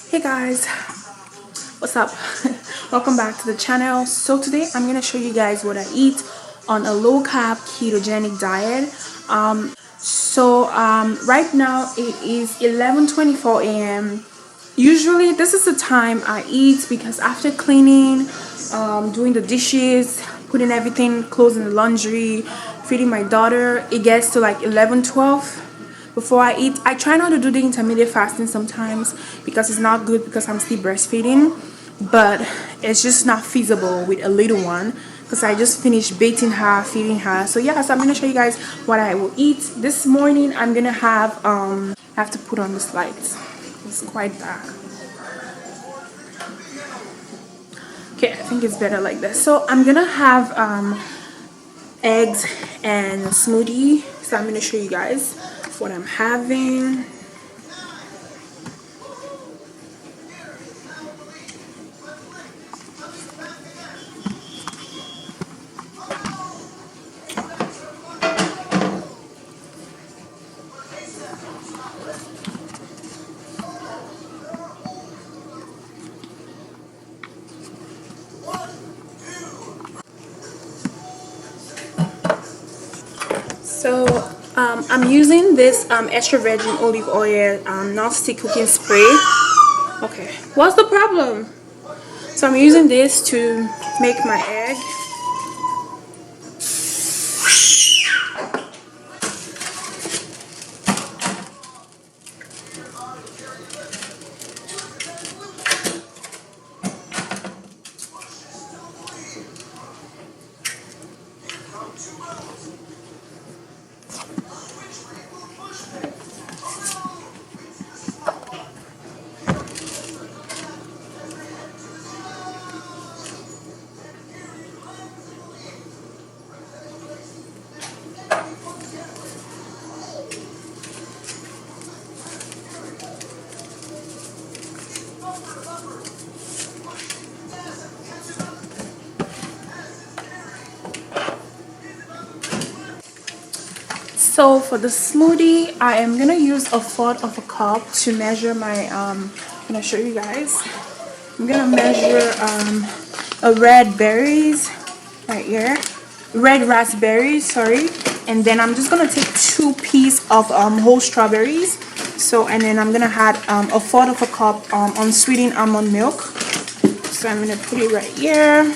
Hey guys, what's up? Welcome back to the channel. So today I'm gonna show you guys what I eat on a low carb ketogenic diet. Right now it is 11:24 a.m. Usually this is the time I eat because after cleaning, doing the dishes, putting everything, closing the laundry, feeding my daughter, it gets to like 11:12 before I eat. I try not to do the intermittent fasting sometimes because it's not good because I'm still breastfeeding, but it's just not feasible with a little one because I just finished bathing her, feeding her. So yeah, so I'm gonna show you guys what I will eat this morning. I'm gonna have I have to put on this light, it's quite dark. Okay, I think it's better like this. So I'm gonna have eggs and a smoothie. So I'm gonna show you guys what I'm having. So I'm using this extra virgin olive oil non-stick cooking spray. Okay, what's the problem? So I'm using this to make my egg. So for the smoothie, I am gonna use a fourth of a cup to measure my I'm gonna show you guys. I'm gonna measure a red berries right here, red raspberries, sorry, and then I'm just gonna take 2 pieces of whole strawberries. So and then I'm gonna add a fourth of a cup unsweetened almond milk. So I'm gonna put it right here.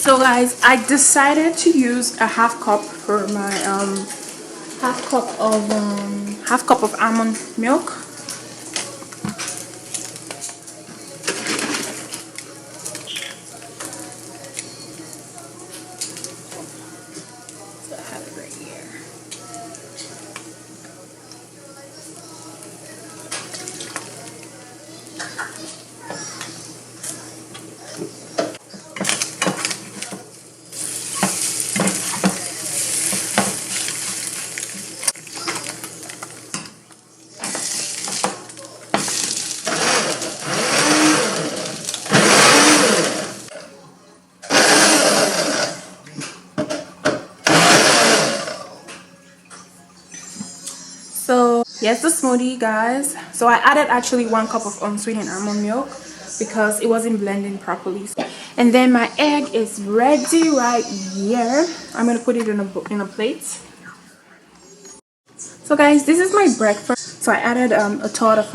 So guys, I decided to use a half cup for my half cup of almond milk. So I have it right here. So yes, the smoothie, guys. So I added actually 1 cup of unsweetened almond milk because it wasn't blending properly. And then my egg is ready right here. I'm gonna put it in a plate. So guys, this is my breakfast. So I added a third of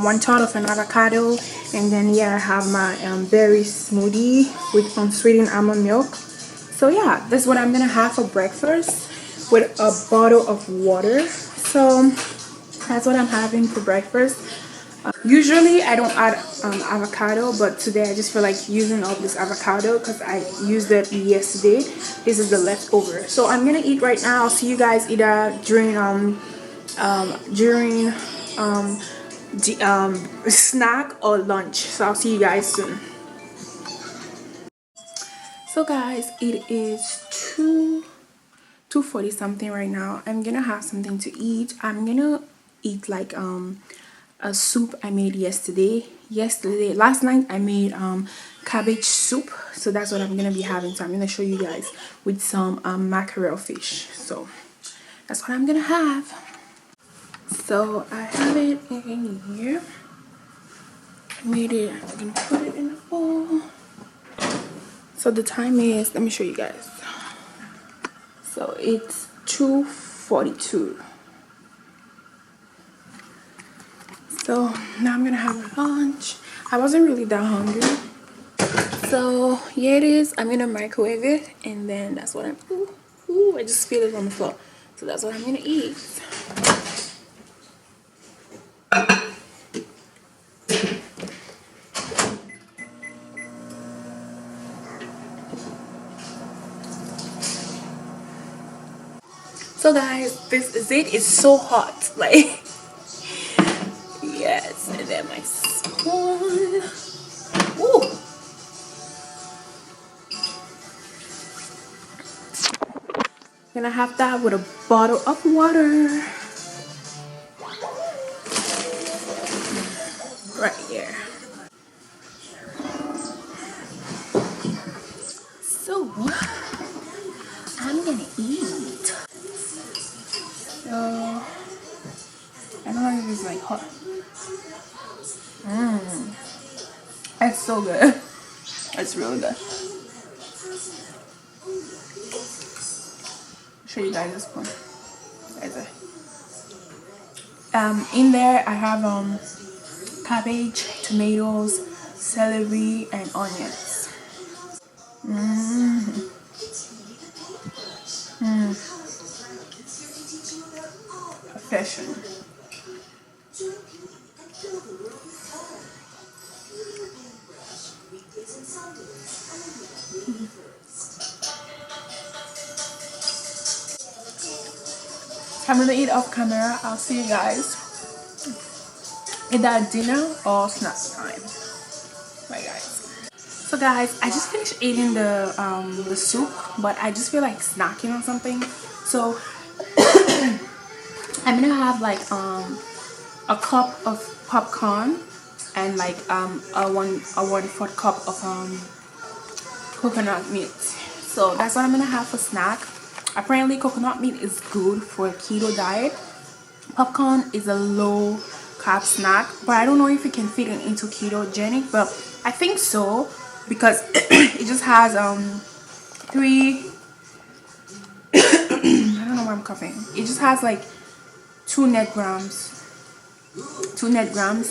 one third of an avocado, and then here I have my berry smoothie with unsweetened almond milk. So yeah, this is what I'm gonna have for breakfast with a bottle of water. So that's what I'm having for breakfast. Usually I don't add avocado, but today I just feel like using all this avocado because I used it yesterday. This is the leftover. So I'm gonna eat right now. I'll see you guys either during snack or lunch. So I'll see you guys soon. So guys, it is 2:40 something right now. I'm gonna have something to eat. I'm gonna eat like a soup I made last night I made cabbage soup. So that's what I'm gonna be having. So I'm gonna show you guys with some mackerel fish. So that's what I'm gonna have. So I have it in here. Made it. I can put it in a bowl. So the time is, let me show you guys. So it's 2:42. So now I'm gonna have lunch. I wasn't really that hungry. So here it is. I'm gonna microwave it, and then that's what I'm. I just spilled it on the floor. So that's what I'm gonna eat. So guys, this is it. It's so hot, like. Yes, and then my spoon. Ooh. Gonna have that with a bottle of water. Right here. So, I'm gonna eat. So, I don't know if it's like hot. It's so good. It's really good. Show you guys this one. In there I have cabbage, tomatoes, celery, and onions. Perfection. I'm gonna eat off camera. I'll see you guys either at dinner or snack time. Bye guys. So guys, I just finished eating the soup, but I just feel like snacking on something. So I'm gonna have like a cup of popcorn and like a 1/4 cup of coconut meat. So that's what I'm gonna have for snack. Apparently coconut meat is good for a keto diet. Popcorn is a low carb snack, but I don't know if it can fit into ketogenic, but I think so because it just has three I don't know why I'm coughing. It just has like 2 net grams,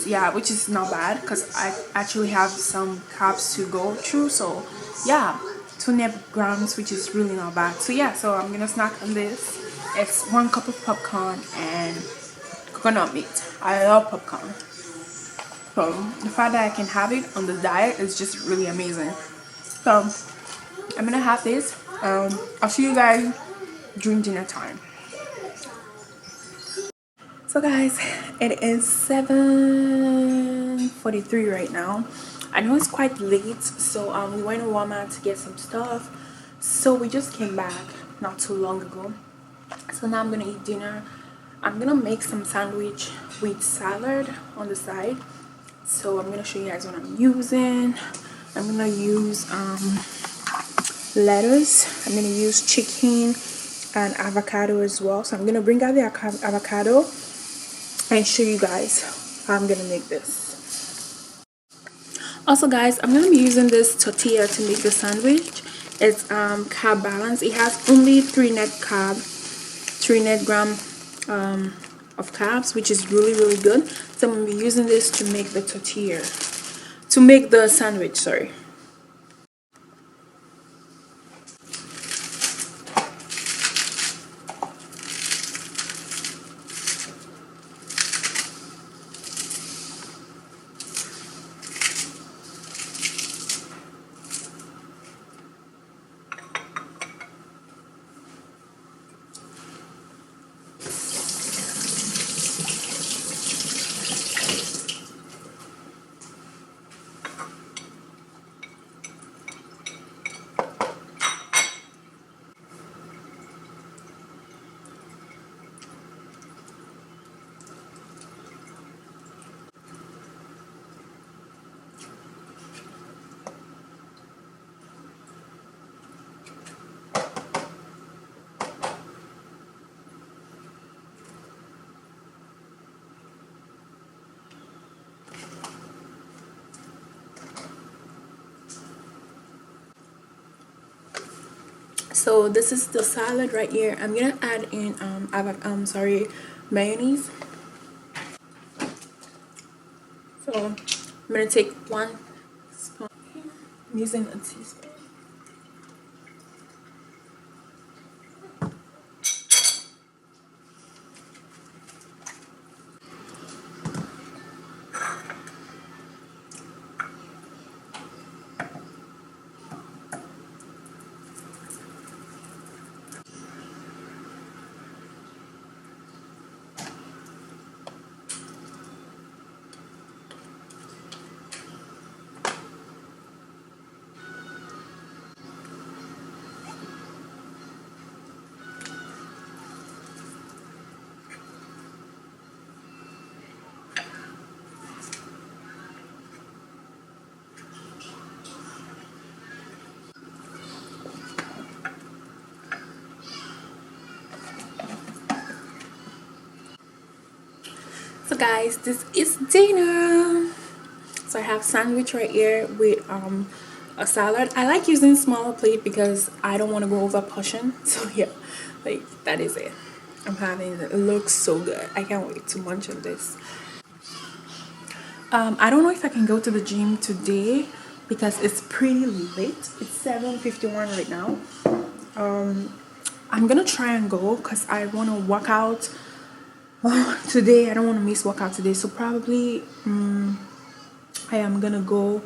yeah, which is not bad because I actually have some carbs to go through. So yeah, 2 net grams, which is really not bad. So yeah, so I'm gonna snack on this. It's 1 cup of popcorn and coconut meat. I love popcorn, so the fact that I can have it on the diet is just really amazing. So I'm gonna have this. I'll see you guys during dinner time. So guys, it is 7:43 right now. I know it's quite late, so we went to Walmart to get some stuff. So we just came back not too long ago. So now I'm gonna eat dinner. I'm gonna make some sandwich with salad on the side. So I'm gonna show you guys what I'm using. I'm gonna use lettuce. I'm gonna use chicken and avocado as well. So I'm gonna bring out the avocado and show you guys how I'm gonna make this. Also guys, I'm gonna be using this tortilla to make the sandwich. It's carb balance. It has only 3 net gram of carbs, which is really good. So I'm gonna be using this to make the tortilla, to make the sandwich, sorry. So this is the salad right here. I'm gonna add in mayonnaise. So I'm gonna take 1 spoon. I'm using a teaspoon. So guys, this is dinner. So I have sandwich right here with a salad. I like using smaller plate because I don't want to go over portion. So yeah, like that is it. I'm having it. It looks so good. I can't wait to munch on this. I don't know if I can go to the gym today because it's pretty late. It's 7:51 right now. I'm gonna try and go because I want to work out today. I don't want to miss workout today, so probably I am gonna go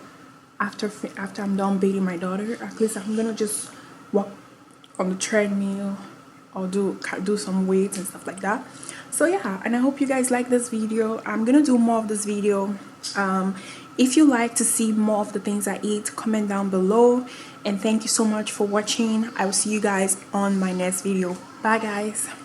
after I'm done bathing my daughter. At least I'm gonna just walk on the treadmill or do some weights and stuff like that. So yeah, and I hope you guys like this video. I'm gonna do more of this video. If you like to see more of the things I eat, comment down below, and thank you so much for watching. I will see you guys on my next video. Bye guys.